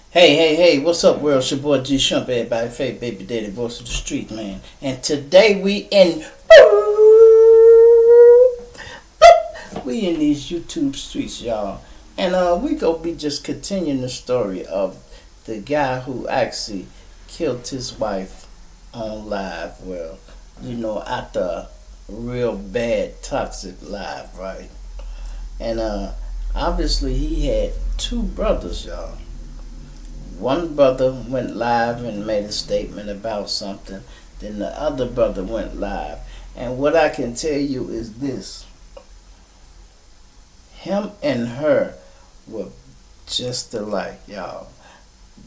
Hey, what's up, world? It's your boy G Shump, everybody, favorite baby daddy, voice of the street, man. And today we in these YouTube streets, y'all. And we gonna be just continuing the story of the guy who actually killed his wife on live. Well, after a real bad toxic live, right? And obviously he had two brothers, y'all. One brother went live and made a statement about something. Then the other brother went live. And what I can tell you is this. Him and her were just alike, y'all.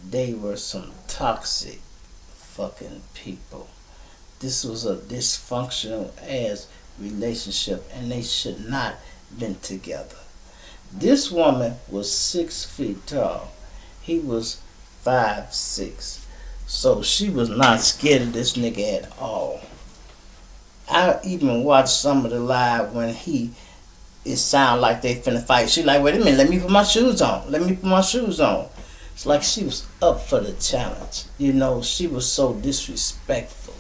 They were some toxic fucking people. This was a dysfunctional ass relationship and they should not been together. This woman was 6 feet tall. He was 5'6". So she was not scared of this nigga at all. I even watched some of the live when it sound like they finna fight. She like, wait a minute, let me put my shoes on. Let me put my shoes on. It's like she was up for the challenge. She was so disrespectful.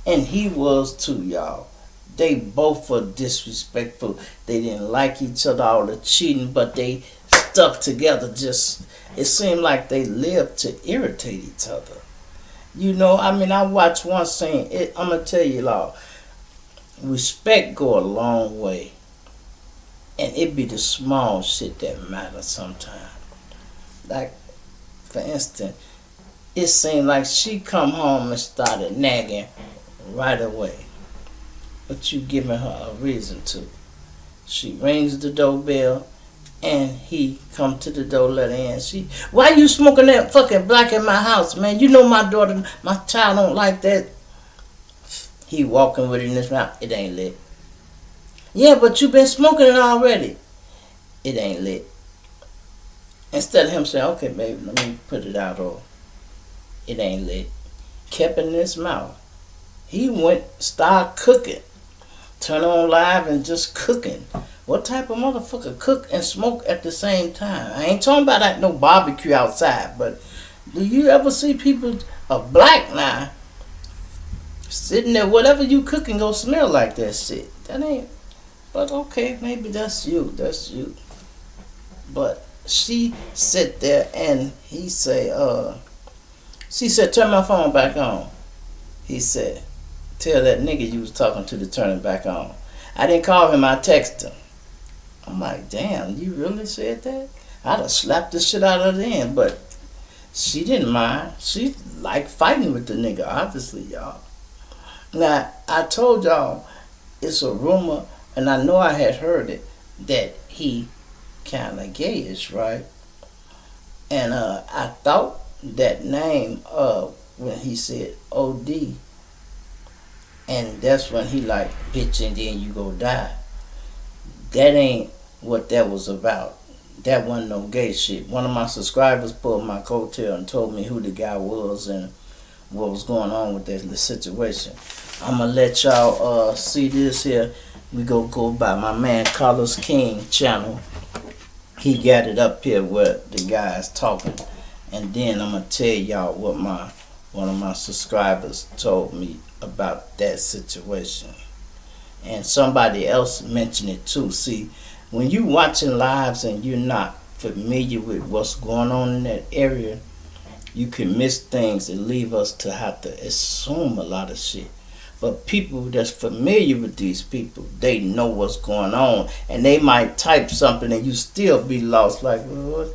And he was too, y'all. They both were disrespectful. They didn't like each other, all the cheating, but they stuck together. It seemed like they lived to irritate each other. I watched one saying, I'm going to tell you all, respect go a long way. And it be the small shit that matters sometimes. Like, for instance, it seemed like she come home and started nagging right away. But you giving her a reason to. She rings the doorbell and he come to the door, let her in. Why you smoking that fucking black in my house, man? You know my daughter, my child don't like that. He walking with it in his mouth. It ain't lit. Yeah, but you been smoking it already. It ain't lit. Instead of him saying, okay, baby, let me put it out, or it ain't lit. Kept it in his mouth. He went, started cooking. Turn on live and just cooking. What type of motherfucker cook and smoke at the same time? I ain't talking about no barbecue outside, but do you ever see people of black now sitting there, whatever you cooking go smell like that shit? That ain't, but okay, maybe that's you. But she sit there and he say, she said, turn my phone back on. He said, tell that nigga you was talking to turn it back on. I didn't call him, I texted him. I'm like, damn, you really said that? I'd have slapped the shit out of her then, but she didn't mind. She liked fighting with the nigga, obviously, y'all. Now, I told y'all it's a rumor, and I know I had heard it, that he kinda gayish, right? And I thought that name when he said OD, and that's when he like, bitch, and then you go die. That ain't what that was about. That wasn't no gay shit. One of my subscribers pulled my coattail and told me who the guy was and what was going on with the situation. I'm gonna let y'all see this here. We go by my man Carlos King channel. He got it up here where the guy's talking. And then I'm gonna tell y'all what one of my subscribers told me about that situation. And somebody else mentioned it too. See, when you watching lives and you're not familiar with what's going on in that area, you can miss things and leave us to have to assume a lot of shit. But people that's familiar with these people, they know what's going on. And they might type something and you still be lost like, what?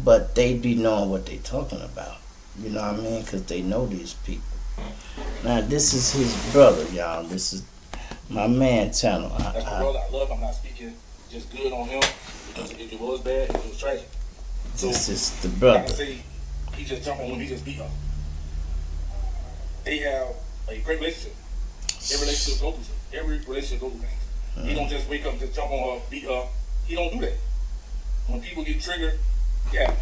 But they be knowing what they talking about. You know what I mean? Because they know these people. Now, this is his brother, y'all. This is my man channel. That's my brother. I love him. I'm not speaking just good on him because if it was bad, it was tragic. So, this is the brother. Like I say, he just jumped on him. He just beat her. They have a great relationship. Every relationship goes through things. Every relationship goes through things. He don't just wake up and just jump on her, beat her. He don't do that. When people get triggered, yeah.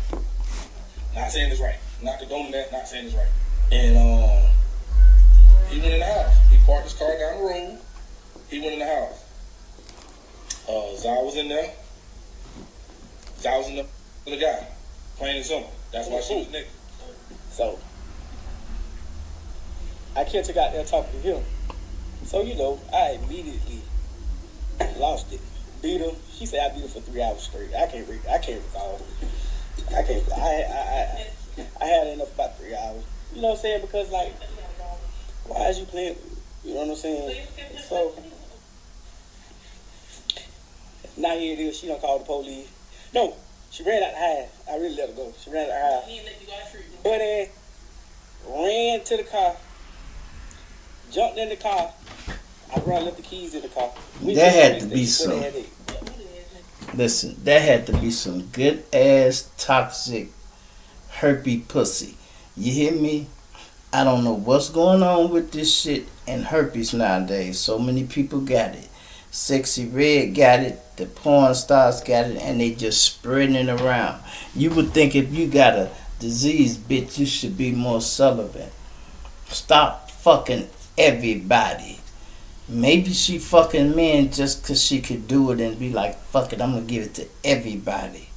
Not saying it's right. Not condoning that. Not saying it's right. And he went in the house. He parked his car down the road. He went in the house. Zai was in there. Zai was in the guy. Plain and simple. That's why she was naked. So I kept got there talking to him. So I immediately lost it. Beat her. She said I beat her for 3 hours straight. I can't recall. I can't. I had enough about 3 hours. You know what I'm saying? Because like, why is you playing? You know what I'm saying? So now here it is. She don't call the police. No, she ran out the house. I really let her go. She ran out the house. But ran to the car, jumped in the car. I left the keys in the car. There had to be some. Listen, there had to be some good ass toxic herpy pussy. You hear me? I don't know what's going on with this shit and herpes nowadays. So many people got it. Sexy Red got it. The porn stars got it, and they just spreading it around. You would think if you got a disease, bitch, you should be more celibate. Stop fucking everybody. Maybe she fucking men just because she could do it and be like, fuck it, I'm going to give it to everybody.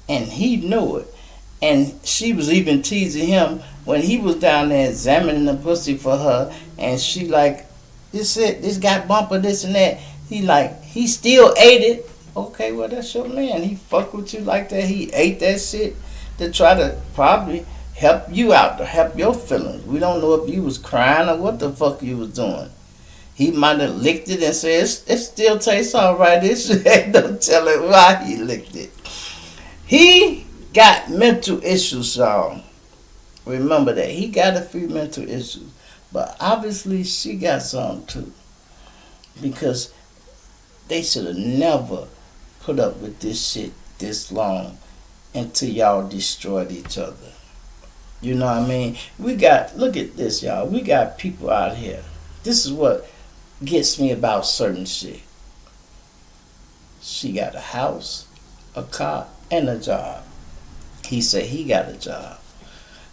And he knew it. And she was even teasing him when he was down there examining the pussy for her. And she like, this got bumper, this and that. He still ate it. Okay, well, that's your man. He fucked with you like that. He ate that shit to try to probably help you out, to help your feelings. We don't know if you was crying or what the fuck you was doing. He might have licked it and said, it still tastes all right. This ain't no telling why he licked it. He got mental issues, y'all. Remember that. He got a few mental issues. But obviously, she got some too. Because they should have never put up with this shit this long until y'all destroyed each other. You know what I mean? Look at this, y'all. We got people out here. This is what gets me about certain shit. She got a house, a car, and a job. He said he got a job.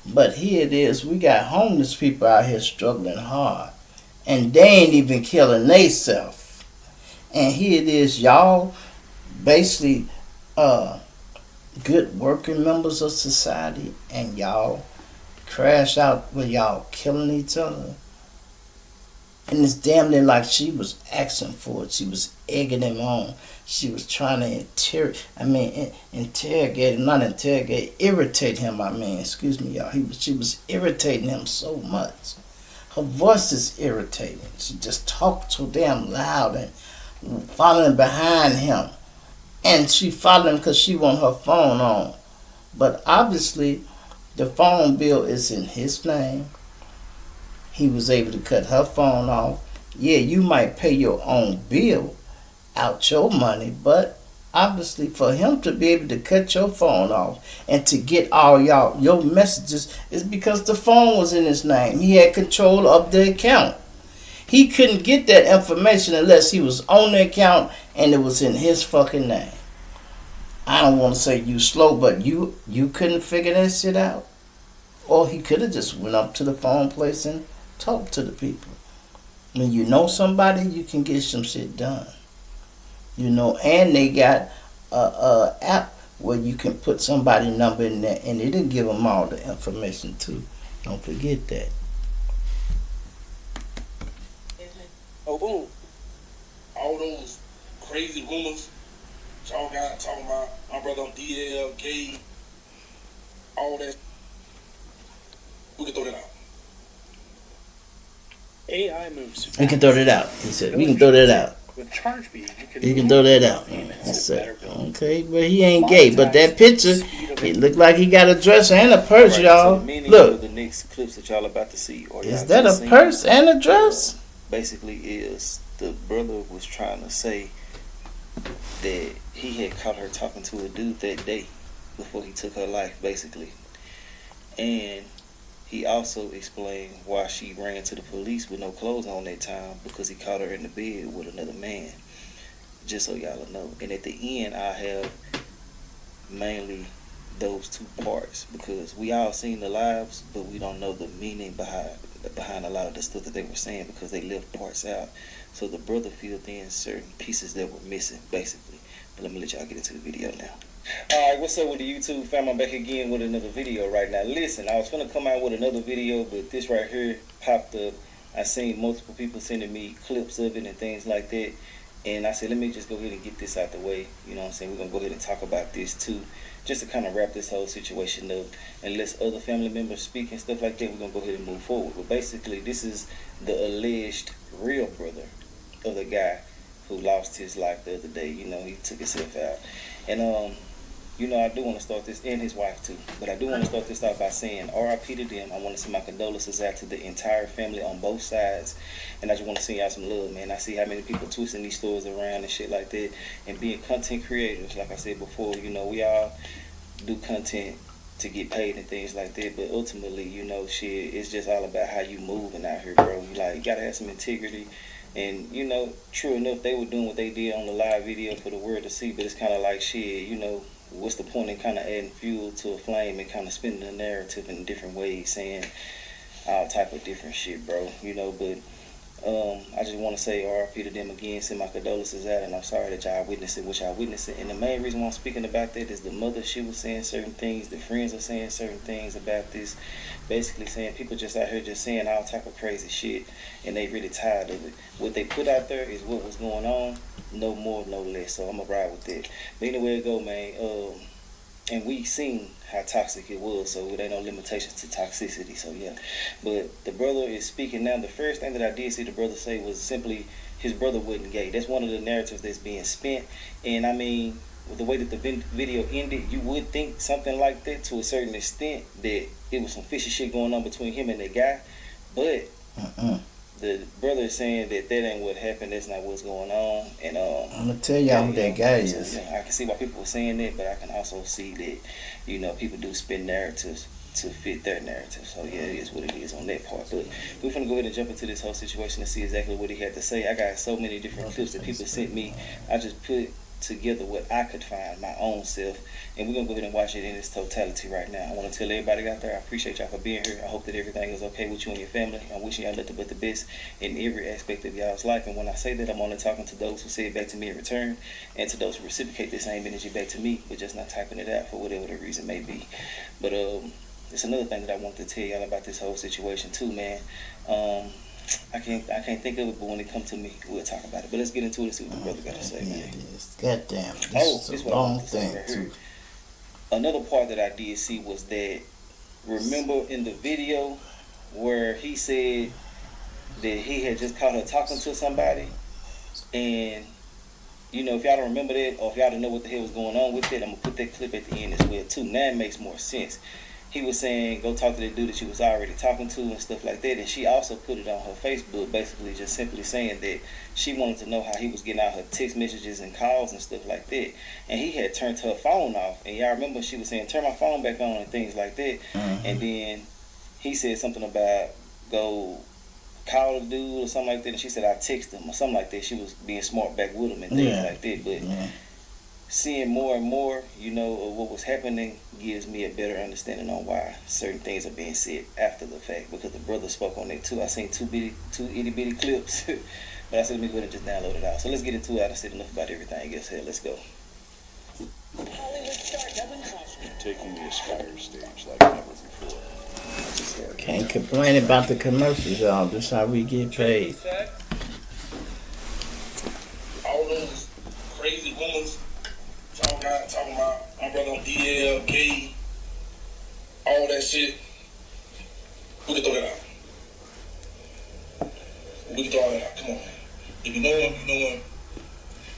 But here it is, we got homeless people out here struggling hard. And they ain't even killing theyself. And here it is, y'all basically good working members of society, and y'all crash out with y'all killing each other. And it's damn near like she was asking for it. She was egging him on. She was trying to irritate him. Excuse me, y'all. She was irritating him so much. Her voice is irritating. She just talked so damn loud and following behind him. And she followed him because she want her phone on. But obviously, the phone bill is in his name. He was able to cut her phone off. Yeah, you might pay your own bill out your money, but obviously for him to be able to cut your phone off and to get all your messages is because the phone was in his name. He had control of the account. He couldn't get that information unless he was on the account and it was in his fucking name. I don't want to say you slow, but you couldn't figure that shit out. Or he could have just went up to the phone place and talked to the people. When you know somebody, you can get some shit done. And they got a app where you can put somebody's number in there and it'll give them all the information too. Don't forget that. Oh, boom. All those crazy rumors y'all got talking about my brother Umbrell Gay, all that. We can throw that out. AI moves. We can throw that out. He said, we can throw that out. With charge beat, you can throw that out. I said, okay, but he ain't gay. But that picture, it looked like he got a dress and a purse, y'all. Look. The next clips that y'all about to see, or is that a purse and a dress? Basically, is the brother was trying to say that he had caught her talking to a dude that day before he took her life, basically. And he also explained why she ran to the police with no clothes on that time, because he caught her in the bed with another man. Just so y'all know. And at the end, I have mainly those two parts, because we all seen the lives, but we don't know the meaning behind a lot of the stuff that they were saying, because they left parts out. So the brother filled in certain pieces that were missing, basically. But let me let y'all get into the video now. Alright, what's up with the YouTube fam? I'm back again with another video right now. Listen, I was gonna come out with another video, but this right here popped up. I seen multiple people sending me clips of it and things like that. And I said, let me just go ahead and get this out the way. You know what I'm saying? We're gonna go ahead and talk about this too. Just to kind of wrap this whole situation up. Unless other family members speak and stuff like that, we're gonna go ahead and move forward. But basically, this is the alleged real brother of the guy who lost his life the other day. You know, he took himself out. And you know, I do want to start this, and his wife too, but I do want to start this out by saying RIP to them. I want to send my condolences out to the entire family on both sides, and I just want to send y'all some love, man. I see how many people twisting these stories around and shit like that, and being content creators, like I said before, you know, we all do content to get paid and things like that, but ultimately, you know, shit, it's just all about how you moving out here, bro. You gotta have some integrity. And, you know, true enough, they were doing what they did on the live video for the world to see, but it's kind of like, shit, you know, what's the point in kind of adding fuel to a flame and kind of spinning the narrative in different ways, saying all type of different shit, bro, you know, but I just want to say RIP to them again, send my condolences out, and I'm sorry that y'all witnessed what y'all witnessed. And the main reason why I'm speaking about that is the mother, she was saying certain things, the friends are saying certain things about this, basically saying people just out here just saying all type of crazy shit, and they really tired of it. What they put out there is what was going on, no more, no less, so I'm gonna ride with that. But anyway, it go, man, and we seen how toxic it was, so there ain't no limitations to toxicity, so yeah. But the brother is speaking now. The first thing that I did see the brother say was simply his brother wasn't gay. That's one of the narratives that's being spent, and I mean, with the way that the video ended, you would think something like that to a certain extent, that it was some fishy shit going on between him and the guy, but the brother is saying that ain't what happened, that's not what's going on, and I'm gonna tell y'all who that guy is. So, I can see why people were saying that, but I can also see that, you know, people do spin narratives to fit their narrative. So yeah, it is what it is on that part. But we're gonna go ahead and jump into this whole situation and see exactly what he had to say. I got so many different clips that people sent me. I just put together what I could find, my own self, and we're gonna go ahead and watch it in its totality right now. I want to tell everybody out there, I appreciate y'all for being here. I hope that everything is okay with you and your family. I'm wishing y'all nothing but the best in every aspect of y'all's life. And when I say that, I'm only talking to those who say it back to me in return, and to those who reciprocate the same energy back to me, but just not typing it out for whatever the reason may be. But it's another thing that I want to tell y'all about this whole situation too, man. I can't think of it, but when it comes to me, we'll talk about it. But let's get into it and see what the brother got to say, man. Goddamn, this is a long thing too. Another part that I did see was that, remember in the video where he said that he had just caught her talking to somebody, and you know, if y'all don't remember that, or if y'all don't know what the hell was going on with it, I'm gonna put that clip at the end as well too. Now it makes more sense. He was saying, go talk to the dude that she was already talking to and stuff like that. And she also put it on her Facebook, basically just simply saying that she wanted to know how he was getting out her text messages and calls and stuff like that. And he had turned her phone off. And y'all remember she was saying, turn my phone back on and things like that. And then he said something about go call the dude or something like that. And she said, I text him or something like that. She was being smart back with him and things like that. But seeing more and more, you know, of what was happening gives me a better understanding on why certain things are being said after the fact, because the brother spoke on it too. I seen two itty bitty clips, but I said let me go ahead and just download it out. So let's get into it. I said enough about everything. I guess, let's go. Taking the Aspire stage like never before. Can't complain about the commercials, y'all. This is how we get paid. All those crazy rumors talking about Umbrell Gay, all that shit. We can throw that out. We can throw all that out. Come on, man. If you know him, you know him.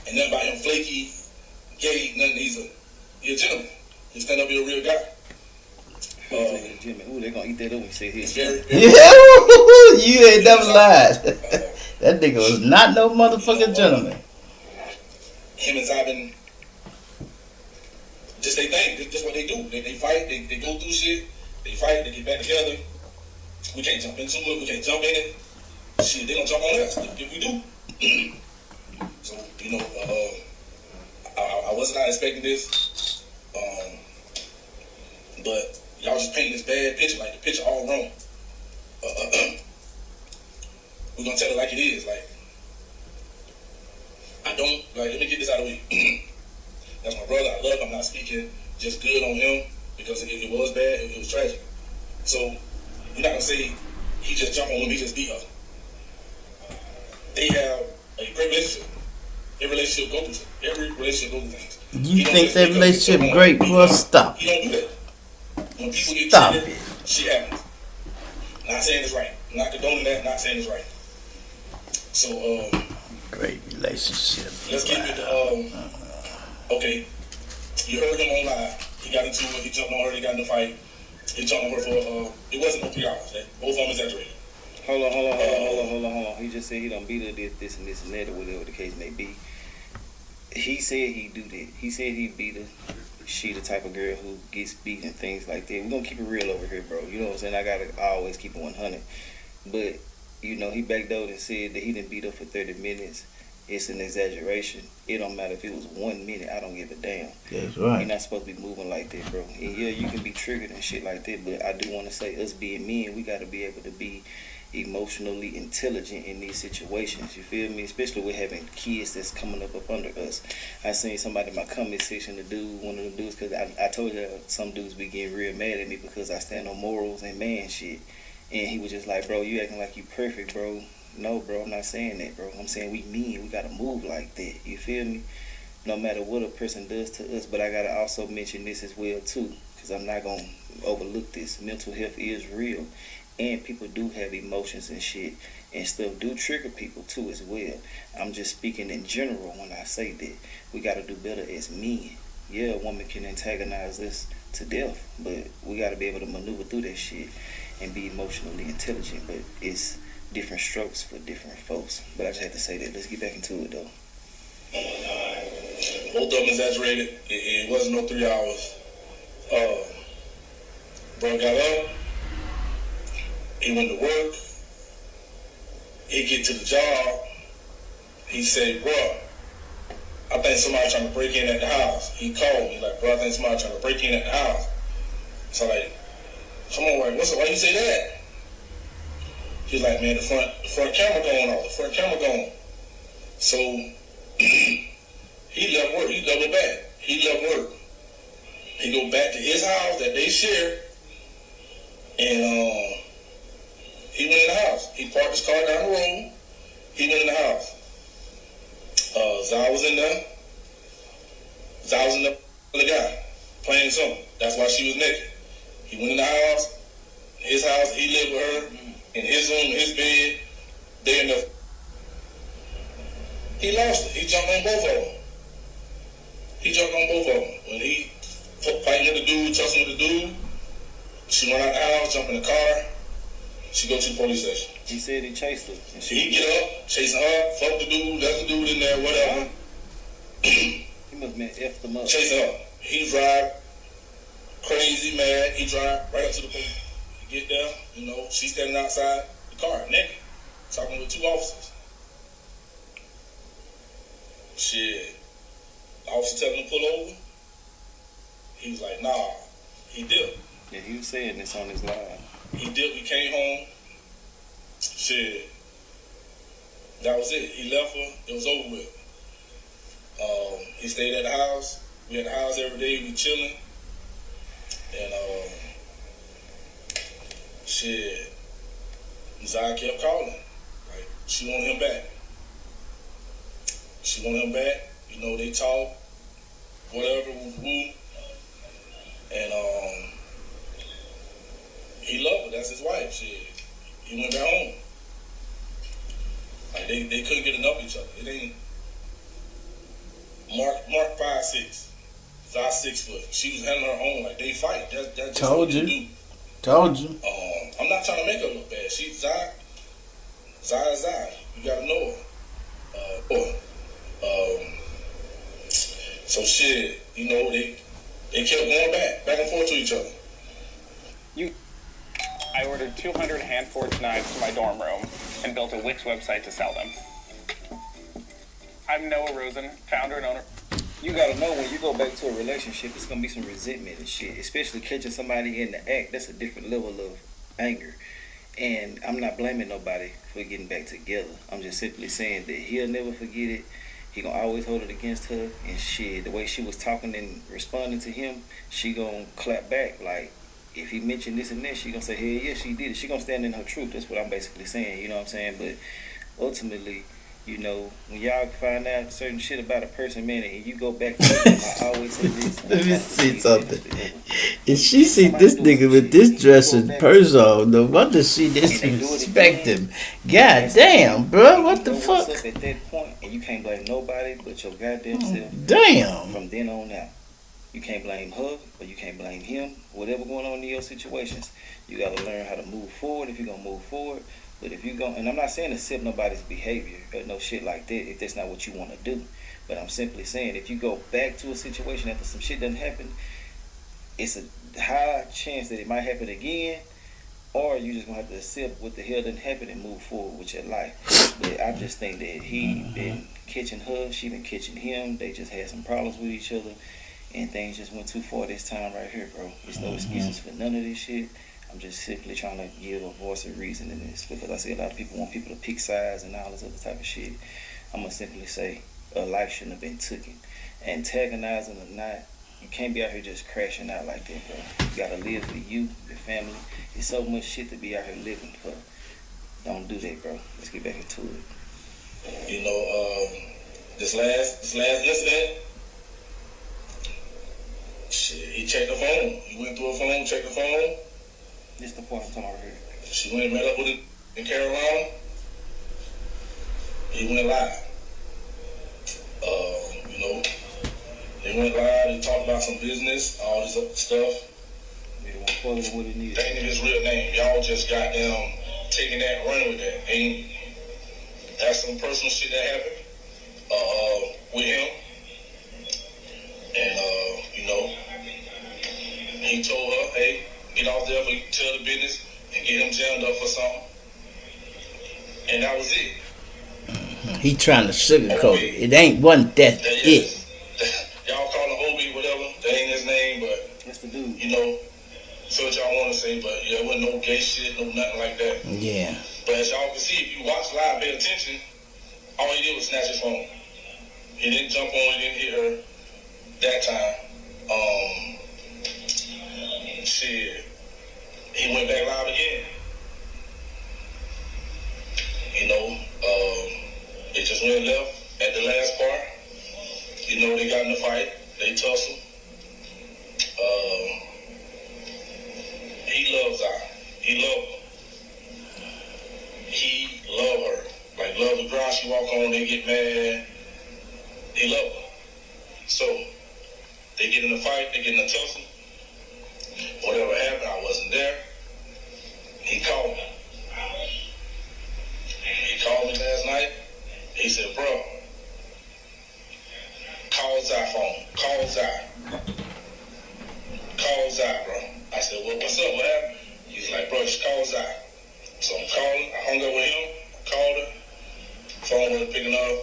And nothing about him flaky, gay, nothing. He's a gentleman. He stand up, be a real guy. Ooh, they're gonna eat that up and say He's here. very You ain't never lied. That nigga was not no motherfucking gentleman. Him and Zabin, just they think, just what they do. They fight, they go through shit, they fight, they get back together. We can't jump into it, we can't jump in it. Shit, they gonna jump on us if we do. So, you know, I was not expecting this. But y'all just painting this bad picture, like the picture all wrong. We're gonna tell it like it is. Like, let me get this out of the way. That's my brother. I love him. I'm not speaking just good on him because it was bad. It was tragic. So you're not gonna say he just jumped on him. He just beat her. They have a great relationship. Every relationship goes through. Every relationship goes through things. You think that relationship great? Well, stop. He don't do that. When people get Stop triggered, it. shit happens. Not saying it's right. Not condoning that. Not saying it's right. So Great relationship. let's get into okay. You heard him on live. He got into it. He jumped on her. They got in the fight. He jumped on her for it wasn't no 3 hours. Both of them exaggerated. Hold on. He just said he don't beat her this and that or whatever the case may be. He said he do that. He said he beat her. She the type of girl who gets beat and things like that. We're gonna keep it real over here, bro. You know what I'm saying? I gotta always keep it 100. But, you know, he backdoored and said that he didn't beat her for 30 minutes. It's an exaggeration. It don't matter if it was 1 minute. I don't give a damn. That's right. You're not supposed to be moving like that, bro. And yeah, you can be triggered and shit like that, but I do want to say, us being men, we got to be able to be emotionally intelligent in these situations. You feel me? Especially with having kids that's coming up under us. I seen somebody in my comment section, one of the dudes, because I told you some dudes be getting real mad at me because I stand on morals and man shit. And he was just like, bro, you acting like you perfect, bro. No, bro, I'm not saying that, bro. I'm saying we mean. We got to move like that. You feel me? No matter what a person does to us. But I got to also mention this as well, too, because I'm not going to overlook this. Mental health is real. And people do have emotions and shit. And stuff do trigger people, too, as well. I'm just speaking in general when I say that. We got to do better as men. Yeah, a woman can antagonize us to death. But we got to be able to maneuver through that shit and be emotionally intelligent. But it's different strokes for different folks. But I just had to say that. Let's get back into it, though. Both of them exaggerated. It wasn't no 3 hours. Bro got up. He went to work. He get to the job. He said, bro, I think somebody trying to break in at the house. He called me like, bro, I think somebody trying to break in at the house. So like, come on, like, why you say that? He's like, man, the front camera going off. The front camera going. So he left work. He doubled back. He left work. He go back to his house that they share, and he went in the house. He parked his car down the road. He went in the house. Zai was in there. Zai was in there with the guy playing something. That's why she was naked. He went in the house. His house. He lived with her in his room, his bed. They in the. He lost it. He jumped on both of them. When he fighting with the dude, tussling with the dude, she went out the house, jumped in the car. She go to the police station. He said he chased her. And He get up, chasing her, fuck the dude, that's the dude in there, whatever. He must have been effed them up. Chasing her. He drive crazy, mad. He drive right up to the police. He get there, you know, she's standing outside the car, naked, talking with 2 officers. Shit. The officer telling him to pull over. He was like, nah. He dipped. Yeah, he was saying this on his live. He dipped. He came home. Shit. That was it. He left her. It was over with. He stayed at the house. We at the house every day. We chilling. And shit. Zai kept calling. Like, she wanted him back. You know, they talk. Whatever. Woo. And he loved her. That's his wife. Shit. He went back home. Like they couldn't get enough of each other. It ain't Mark 5'6", Zai 6 foot. She was handling her own. Like they fight. That's just Told what you. they do. Told you. I'm not trying to make her look bad. She's Zai. You gotta know her. So shit, you know, they kept going back and forth to each other. I ordered 200 hand-forged knives for my dorm room and built a Wix website to sell them. I'm Noah Rosen, founder and owner. You gotta know when you go back to a relationship, it's gonna be some resentment and shit. Especially catching somebody in the act, that's a different level of anger. And I'm not blaming nobody for getting back together. I'm just simply saying that he'll never forget it. he gonna always hold it against her. And shit, the way she was talking and responding to him, she gonna clap back. Like, if he mentioned this and that, she gonna say, hell yeah, she did it. She gonna stand in her truth. That's what I'm basically saying, you know what I'm saying? But ultimately, you know, when y'all find out certain shit about a person, man, and you go back to them, I always say this. Let me see something. If she see this nigga with this dress and purse on, no wonder she disrespect him. God damn, bro, what the fuck? At that point, and you can't blame nobody but your goddamn self. Damn. From then on out, you can't blame her or you can't blame him. Whatever going on in your situations, you gotta learn how to move forward if you're gonna move forward. But if you go, and I'm not saying accept nobody's behavior or no shit like that if that's not what you want to do. But I'm simply saying if you go back to a situation after some shit doesn't happen, it's a high chance that it might happen again, or you just gonna have to accept what the hell didn't happen and move forward with your life. But I just think that he been catching her, she been catching him. They just had some problems with each other, and things just went too far this time right here, bro. There's no excuses for none of this shit. I'm just simply trying to give a voice of reason in this, because I see a lot of people want people to pick sides and all this other type of shit. I'm gonna simply say a life shouldn't have been taken. Antagonizing or not, you can't be out here just crashing out like that, bro. You gotta live for you, your family. There's so much shit to be out here living for. Don't do that, bro. Let's get back into it. You know, this last incident, shit, he checked the phone. He went through her phone, checked the phone. This the point I'm talking about here. She went and met up with him in Carolina. He went live. You know, they went live. They talked about some business, all this other stuff. They don't want to follow what it needs. That ain't his real name. Y'all just got them taking that, running with that. Ain't that's some personal shit that happened with him. And you know, he told her, hey, get out there, tell the business, and get him jammed up for something. And that was it. He trying to sugarcoat it. It ain't wasn't that it. Y'all call him Obi, whatever. That ain't his name, but that's the dude. You know, so what y'all want to say, but yeah, it wasn't no gay shit, no nothing like that. Yeah. But as y'all can see, if you watch live, pay attention, all he did was snatch his phone. He didn't jump on, he didn't hit her that time. Shit. He went back live again. You know, it just went left at the last part. You know, they got in a fight. They tussled. He loves her. He loved her. He loved her. Like, love the ground she walk on, they get mad. He loved her. So, they get in a fight, they get in a tussle. Whatever happened, I wasn't there. He called me. He called me last night. He said, bro, call Zai phone. Call Zai. Call Zai, bro. I said, well, what's up? What happened? He's like, bro, just call Zai. So I'm calling. I hung up with him. Called her. Phone wasn't picking up.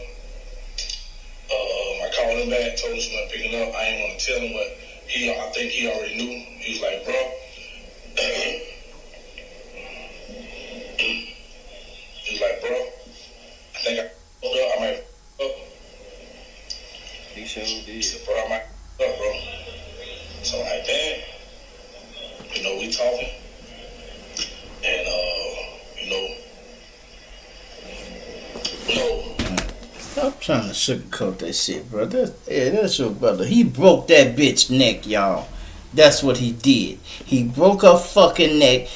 I called him back, told him she wasn't picking up. I ain't want to tell him, but I think he already knew. He was like, bro. He was like, bro, I think I might up. He sure did. He said, bro, I might up, bro. So I'm like, damn. You know, we talking. And, you know, Stop trying to sugarcoat that shit, bro. That's your brother. He broke that bitch neck, y'all. That's what he did. He broke her fucking neck.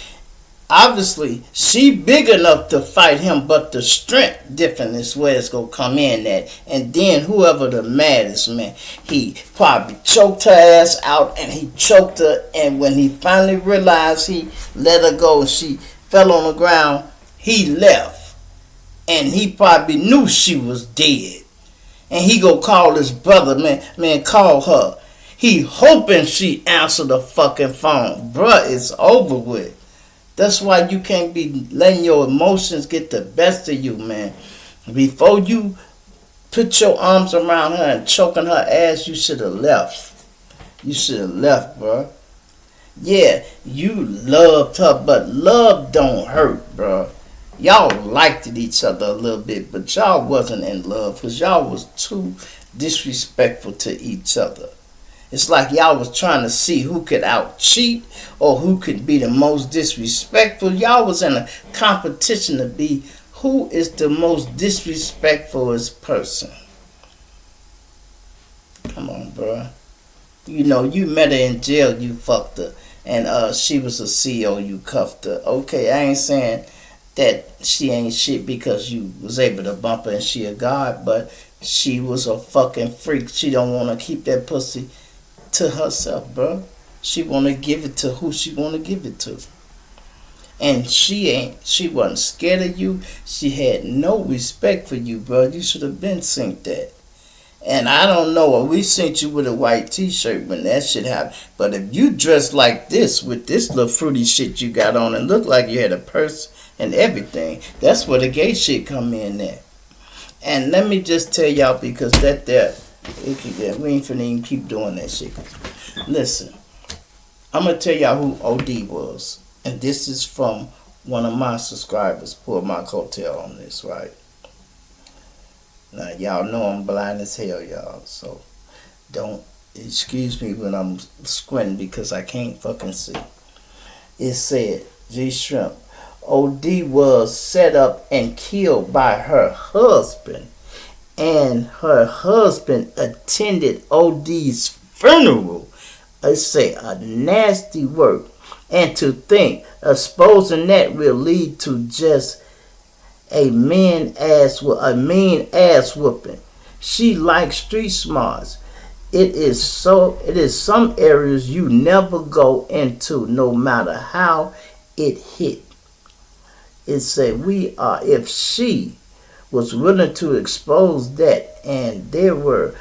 Obviously, she big enough to fight him, but the strength different is where it's gonna come in at. And then whoever the maddest, man, he probably choked her ass out, and he choked her. And when he finally realized he let her go and she fell on the ground, he left. And he probably knew she was dead. And he go call his brother, man, call her. He hoping she answer the fucking phone. Bruh, it's over with. That's why you can't be letting your emotions get the best of you, man. Before you put your arms around her and choking her ass, you should have left. You should have left, bruh. Yeah, you loved her, but love don't hurt, bruh. y'all liked each other a little bit, but y'all wasn't in love because y'all was too disrespectful to each other. It's like y'all was trying to see who could out cheat or who could be the most disrespectful. Y'all was in a competition to be who is the most disrespectfulest person. Come on, bro. You know, you met her in jail, you fucked her. And she was a CEO, you cuffed her. Okay, I ain't saying that she ain't shit because you was able to bump her and she a god, but she was a fucking freak. She don't want to keep that pussy to herself, bro. She want to give it to who she want to give it to. And she wasn't scared of you. She had no respect for you, bro. You should have been synced that. And I don't know, we sent you with a white t-shirt when that shit happened. But if you dress like this with this little fruity shit you got on and look like you had a purse and everything, that's where the gay shit come in at. And let me just tell y'all, because we ain't finna even keep doing that shit. Listen, I'm gonna tell y'all who OD was. And this is from one of my subscribers, pulled my coattail on this, right? Now, y'all know I'm blind as hell, y'all. So, don't excuse me when I'm squinting because I can't fucking see. It said, G Shrimp, OD was set up and killed by her husband. And her husband attended OD's funeral. I say, a nasty work. And to think, exposing that will lead to just a mean ass whooping. She likes street smarts. It is some areas you never go into, no matter how it hit. It said if she was willing to expose that and they were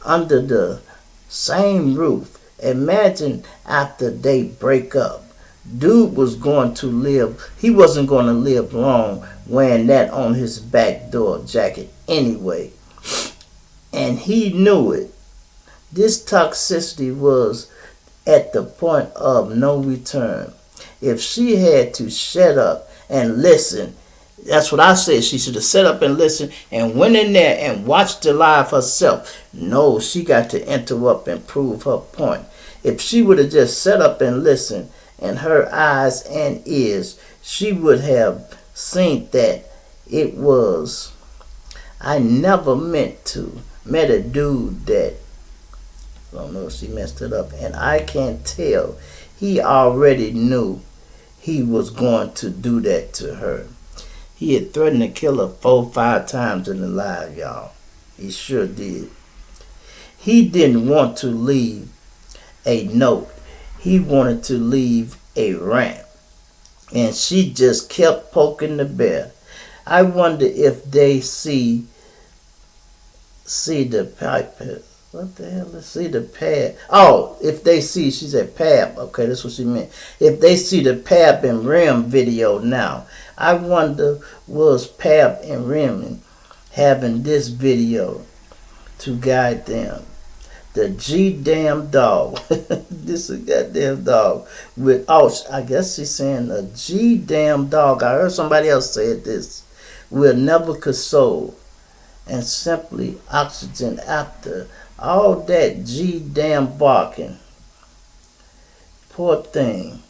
under the same roof, imagine after they break up. Dude was going to live, he wasn't going to live long wearing that on his back door jacket anyway. And he knew it. This toxicity was at the point of no return. If she had to shut up and listen, that's what I said. She should have sat up and listened and went in there and watched the live herself. No, she got to interrupt and prove her point. If she would have just sat up and listened, and her eyes and ears, she would have seen that it was, I never met a dude that, I don't know if she messed it up, and I can tell he already knew he was going to do that to her. He had threatened to kill her 4-5 times in the live, y'all. He sure did. He didn't want to leave a note. He wanted to leave a rant. And she just kept poking the bear. I wonder if they see the pipe. What the hell is see the pad? Oh, if they see, she said Pab. Okay, that's what she meant. If they see the Pab and Rim video now, I wonder was Pab and Rim having this video to guide them. The G damn dog. This is a goddamn dog. I guess she's saying a G damn dog. I heard somebody else say this. Will never console. And simply oxygen after all that G damn barking. Poor thing.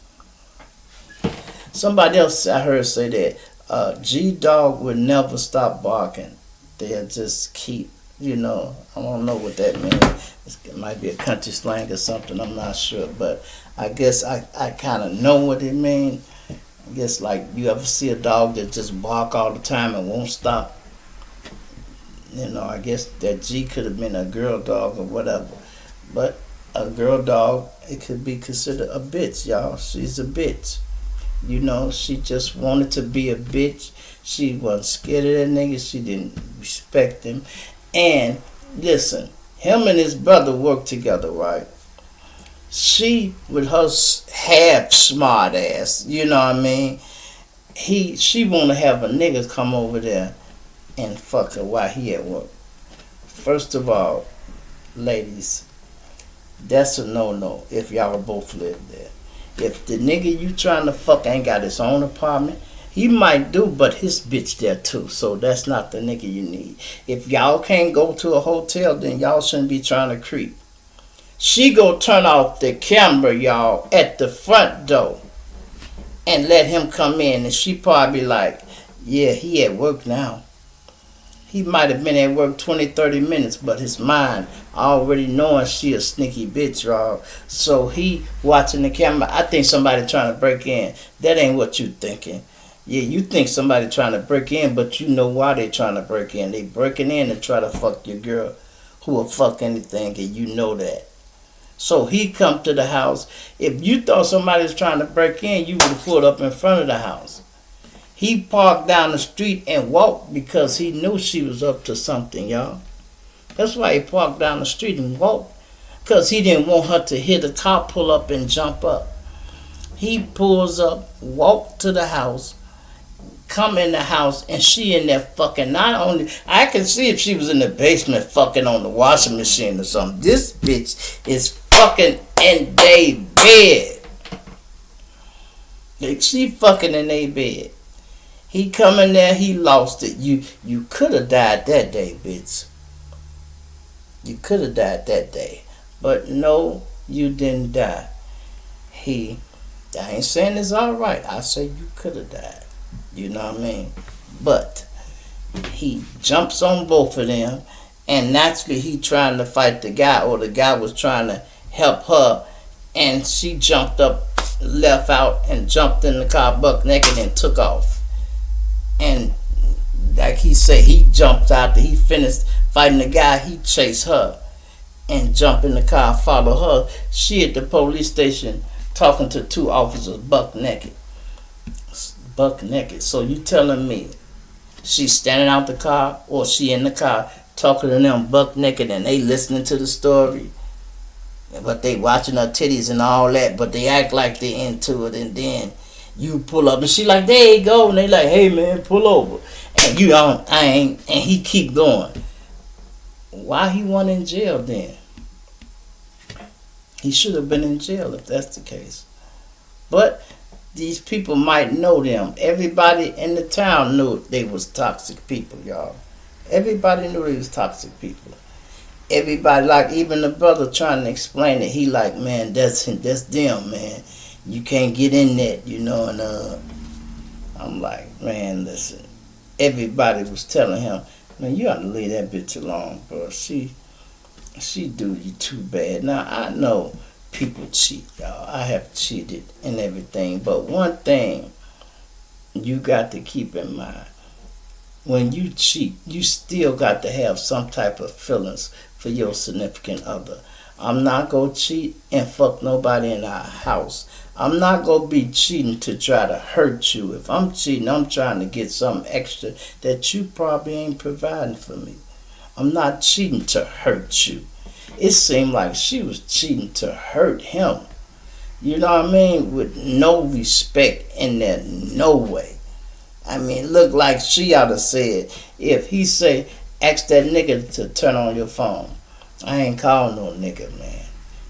Somebody else I heard say that G dog will never stop barking. They'll just keep. I don't know what that means. It might be a country slang or something, I'm not sure. But I guess I kind of know what it means. I guess like you ever see a dog that just bark all the time and won't stop? I guess that G could have been a girl dog or whatever. But a girl dog, it could be considered a bitch, y'all. She's a bitch. She just wanted to be a bitch. She wasn't scared of that nigga. She didn't respect him. And listen, him and his brother worked together, right? She with her half smart ass, you know what I mean? She wanna have a nigga come over there and fuck her while he at work. First of all, ladies, that's a no-no if y'all both live there. If the nigga you trying to fuck ain't got his own apartment He might do, but his bitch there too. So that's not the nigga you need. If y'all can't go to a hotel, then y'all shouldn't be trying to creep. She go turn off the camera, y'all, at the front door and let him come in. And she probably like, yeah, he at work now. He might have been at work 20, 30 minutes, but his mind already knowing she a sneaky bitch, y'all. So he watching the camera. I think somebody trying to break in. That ain't what you thinking. Yeah, you think somebody trying to break in, but you know why they trying to break in. They breaking in to try to fuck your girl who will fuck anything, and you know that. So he come to the house. If you thought somebody was trying to break in, you would have pulled up in front of the house. He parked down the street and walked because he knew she was up to something, y'all. That's why he parked down the street and walked. Because he didn't want her to hit a car, pull up and jump up. He pulls up, walk to the house, come in the house, and she in there fucking. Not only, I can see if she was in the basement fucking on the washing machine or something. This bitch is fucking in their bed. She fucking in their bed. He come in there, he lost it. You could have died that day, bitch. You could have died that day. But no, you didn't die. I ain't saying it's alright. I say you could have died. You know what I mean? But he jumps on both of them, and naturally he trying to fight the guy, or the guy was trying to help her, and she jumped up, left out, and jumped in the car buck naked and took off. And like he said, he jumped out. He finished fighting the guy. He chased her and jumped in the car, follow her. She at the police station talking to two officers, buck naked. Buck naked. So you telling me she's standing out the car, or she in the car talking to them buck naked, and they listening to the story, but they watching her titties and all that, but they act like they into it, and then you pull up and she like, there you go, and they like, hey man, pull over, and you don't, and he keep going. Why he wasn't in jail then? He should have been in jail if that's the case. But these people might know them. Everybody in the town knew they was toxic people, y'all. Everybody knew they was toxic people. Everybody, like even the brother trying to explain it, he like, man, that's them, man. You can't get in that, you know, and I'm like, man, listen. Everybody was telling him, man, you ought to leave that bitch alone, bro. She do you too bad. Now, I know people cheat, y'all. I have cheated and everything, but one thing you got to keep in mind. When you cheat, you still got to have some type of feelings for your significant other. I'm not going to cheat and fuck nobody in our house. I'm not going to be cheating to try to hurt you. If I'm cheating, I'm trying to get something extra that you probably ain't providing for me. I'm not cheating to hurt you. It seemed like she was cheating to hurt him. You know what I mean? With no respect in there, no way. I mean, look like she ought to said, if he say, ask that nigga to turn on your phone. I ain't calling no nigga, man.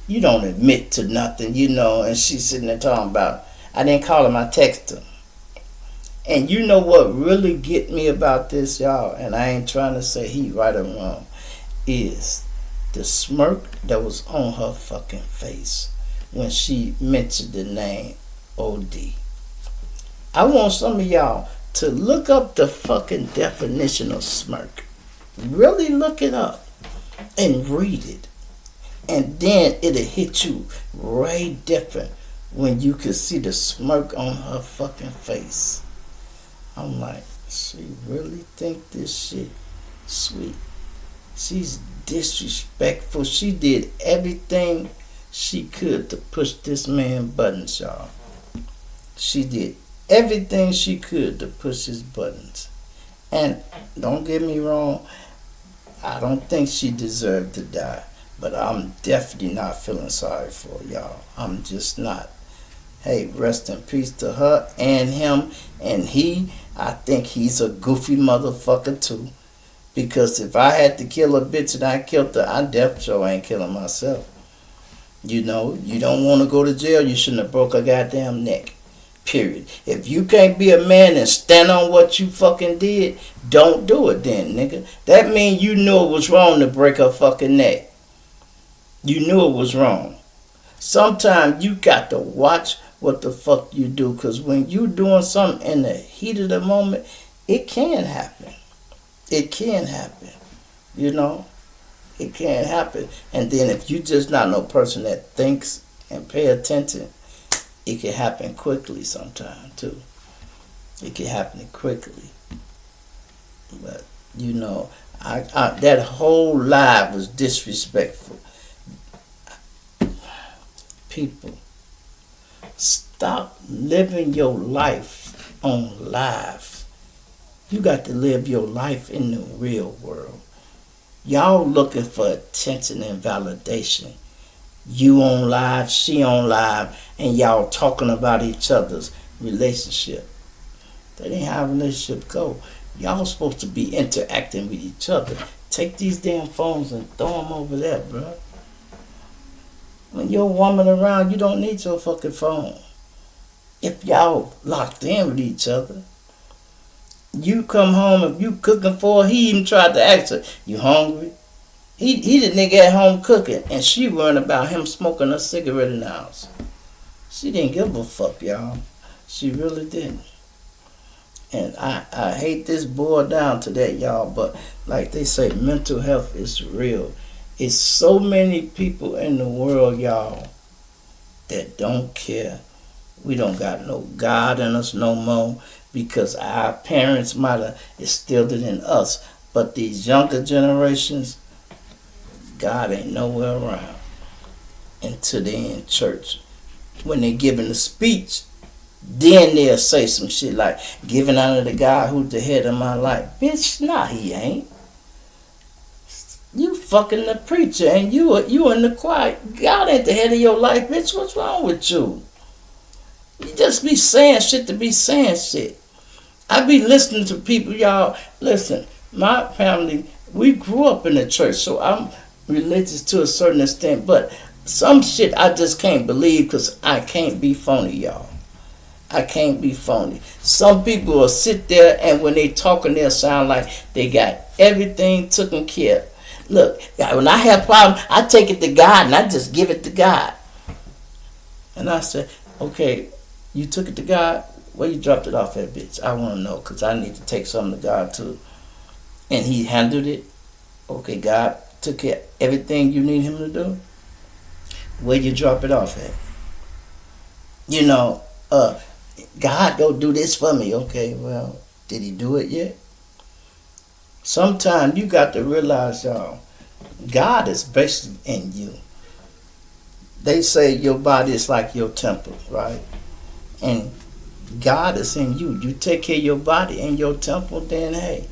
You don't admit to nothing, you know, and she's sitting there talking about, I didn't call him, I texted him. And you know what really get me about this, y'all, and I ain't trying to say he right or wrong, is the smirk that was on her fucking face when she mentioned the name OD. I want some of y'all to look up the fucking definition of smirk. Really look it up and read it. And then it'll hit you right different when you can see the smirk on her fucking face. I'm like, she really think this shit sweet. She's disrespectful. She did everything she could to push this man buttons, y'all. She did everything she could to push his buttons. And don't get me wrong, I don't think she deserved to die. But I'm definitely not feeling sorry for y'all. I'm just not. Hey, rest in peace to her and him. And I think he's a goofy motherfucker too. Because if I had to kill a bitch and I killed her, I definitely sure ain't killing myself. You know, you don't want to go to jail, you shouldn't have broke her goddamn neck. Period. If you can't be a man and stand on what you fucking did, don't do it then, nigga. That means you knew it was wrong to break her fucking neck. You knew it was wrong. Sometimes you got to watch what the fuck you do, because when you doing something in the heat of the moment, it can happen. It can happen. You know? It can happen. And then if you just not no person that thinks and pay attention, it can happen quickly sometimes too. It can happen quickly. But you know, I that whole live was disrespectful. People, stop living your life on live. You got to live your life in the real world. Y'all looking for attention and validation. You on live, she on live, and y'all talking about each other's relationship. That ain't how a relationship go. Y'all supposed to be interacting with each other. Take these damn phones and throw them over there, bro. When your woman around, you don't need your fucking phone. If y'all locked in with each other, you come home, if you cooking for her, he even tried to ask her, you hungry? He the nigga at home cooking, and she worrying about him smoking a cigarette in the house. She didn't give a fuck, y'all. She really didn't. And I hate this boil down to that, y'all, but like they say, mental health is real. It's so many people in the world, y'all, that don't care. We don't got no God in us no more because our parents might have instilled it in us. But these younger generations, God ain't nowhere around until they in church. When they giving a speech, then they'll say some shit like, giving honor to God who's the head of my life. Bitch, nah, he ain't. You fucking the preacher and you in the choir. God ain't the head of your life, bitch. What's wrong with you? You just be saying shit to be saying shit. I be listening to people, y'all. Listen, my family, we grew up in the church, so I'm religious to a certain extent, but some shit I just can't believe because I can't be phony, y'all. I can't be phony. Some people will sit there and when they talking, they'll sound like they got everything taken care of. Look, when I have problems, I take it to God and I just give it to God. And I said, okay, you took it to God? Where you dropped it off at, bitch? I want to know because I need to take something to God too. And he handled it. Okay, God took care of everything you need him to do. Where you drop it off at? You know, God go do this for me. Okay, well, did he do it yet? Sometimes you got to realize, y'all, God is basically in you. They say your body is like your temple, right? And God is in you. You take care of your body and your temple, then hey.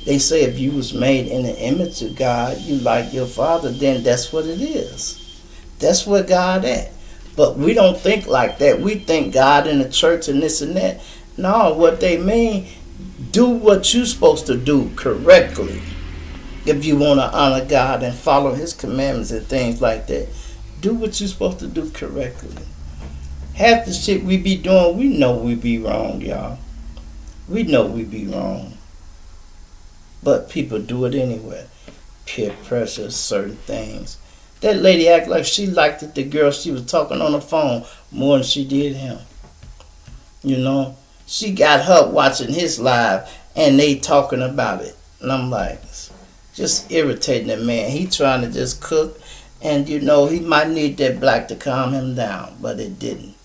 They say if you was made in the image of God, you like your Father, then that's what it is. That's where God at. But we don't think like that. We think God in the church and this and that. No, what they mean, do what you're supposed to do correctly. If you want to honor God and follow his commandments and things like that, do what you're supposed to do correctly. Half the shit we be doing, we know we be wrong, y'all. We know we be wrong. But people do it anyway. Peer pressure, certain things. That lady act like she liked it, the girl she was talking on the phone more than she did him. You know? She got her watching his live and they talking about it. And I'm like, just irritating the man. He trying to just cook and you know, he might need that black to calm him down, but it didn't.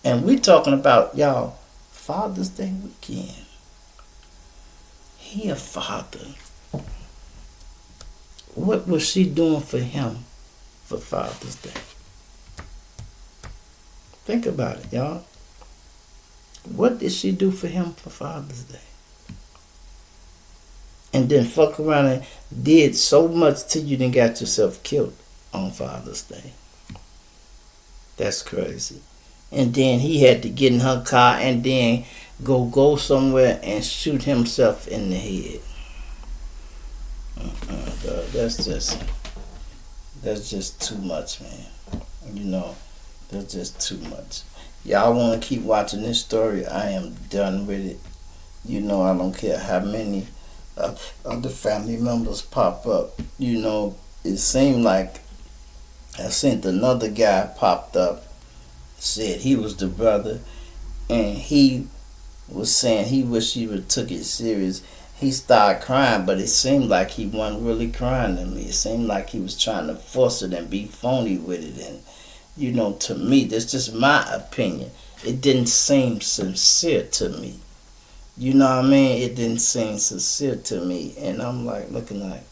And we talking about, y'all, Father's Day weekend. He a father. What was she doing for him for Father's Day? Think about it, y'all. What did she do for him for Father's Day? And then fuck around and did so much till you done got yourself killed on Father's Day. That's crazy. And then he had to get in her car and then go somewhere and shoot himself in the head. God, that's just too much, man. You know, that's just too much. Y'all want to keep watching this story? I am done with it. You know, I don't care how many other family members pop up. You know, it seemed like I seen another guy popped up, said he was the brother, and he was saying he wished he would took it serious. He started crying, but it seemed like he wasn't really crying to me. It seemed like he was trying to force it and be phony with it. And, you know, to me, that's just my opinion. It didn't seem sincere to me. You know what I mean? It didn't seem sincere to me. And I'm like, looking like,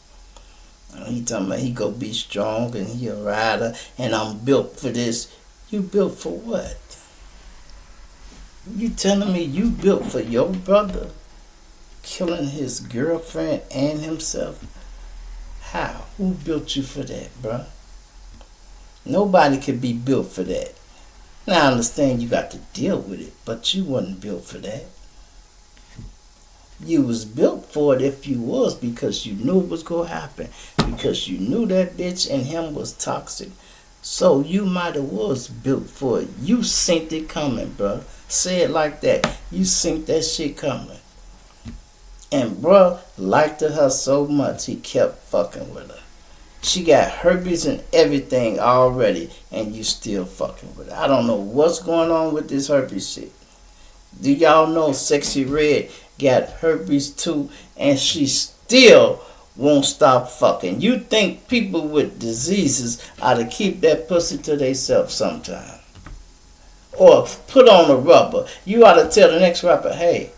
he talking about he go be strong and he a rider and I'm built for this. You built for what? You telling me you built for your brother killing his girlfriend and himself? How? Who built you for that, bruh? Nobody could be built for that. Now I understand you got to deal with it, but you wasn't built for that. You was built for it if you was, because you knew it was gonna happen. Because you knew that bitch and him was toxic. So you might have was built for it. You seen it coming, bro. Say it like that. You seen that shit coming. And bro liked her so much he kept fucking with her. She got herpes and everything already, and you still fucking with her. I don't know what's going on with this herpes shit. Do y'all know Sexy Red got herpes too, and she still won't stop fucking? You think people with diseases ought to keep that pussy to themselves sometime? Or put on a rubber. You ought to tell the next rapper, hey,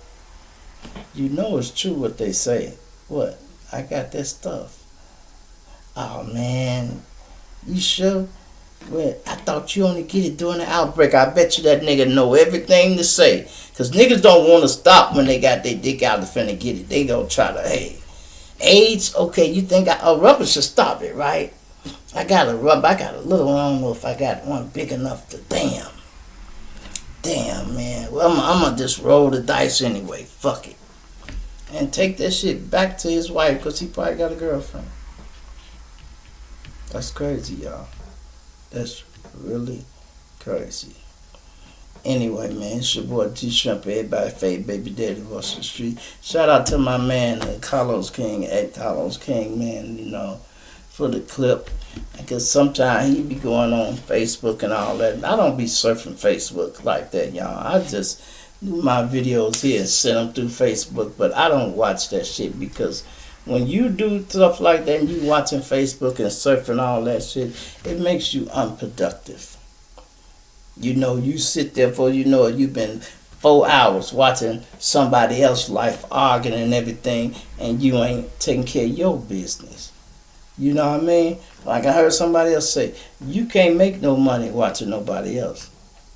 you know it's true what they say. What? I got that stuff. Oh man, you sure? Well, I thought you only get it during the outbreak. I bet you that nigga know everything to say. Because niggas don't want to stop when they got their dick out and finna get it. They gonna try to, hey, AIDS? Okay, you think a rubber should stop it, right? I got a rubber. I got a little one. I don't know if I got one big enough to, damn, man. Well, I'm gonna just roll the dice anyway. Fuck it. And take that shit back to his wife because he probably got a girlfriend. That's crazy, y'all. That's really crazy. Anyway, man, it's your boy T Shrimp, everybody fade baby daddy Russell Street. Shout out to my man Carlos King, at Carlos King, man, you know, for the clip. Because sometimes he be going on Facebook and all that. I don't be surfing Facebook like that, y'all. I just do my videos here and send them through Facebook, but I don't watch that shit because when you do stuff like that and you watching Facebook and surfing all that shit, it makes you unproductive. You know, you sit there for, you know, you've been 4 hours watching somebody else's life arguing and everything, and you ain't taking care of your business. You know what I mean? Like I heard somebody else say, you can't make no money watching nobody else.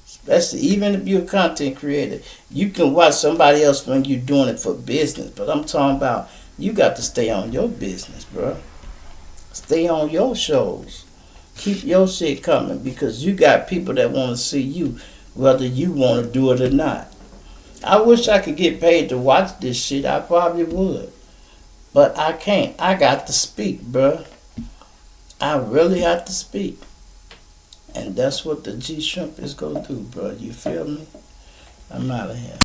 Especially, even if you're a content creator, you can watch somebody else when you're doing it for business. But I'm talking about, you got to stay on your business, bro. Stay on your shows. Keep your shit coming because you got people that want to see you, whether you want to do it or not. I wish I could get paid to watch this shit. I probably would. But I can't. I got to speak, bro. I really have to speak. And that's what the G Shrimp is going to do, bro. You feel me? I'm out of here.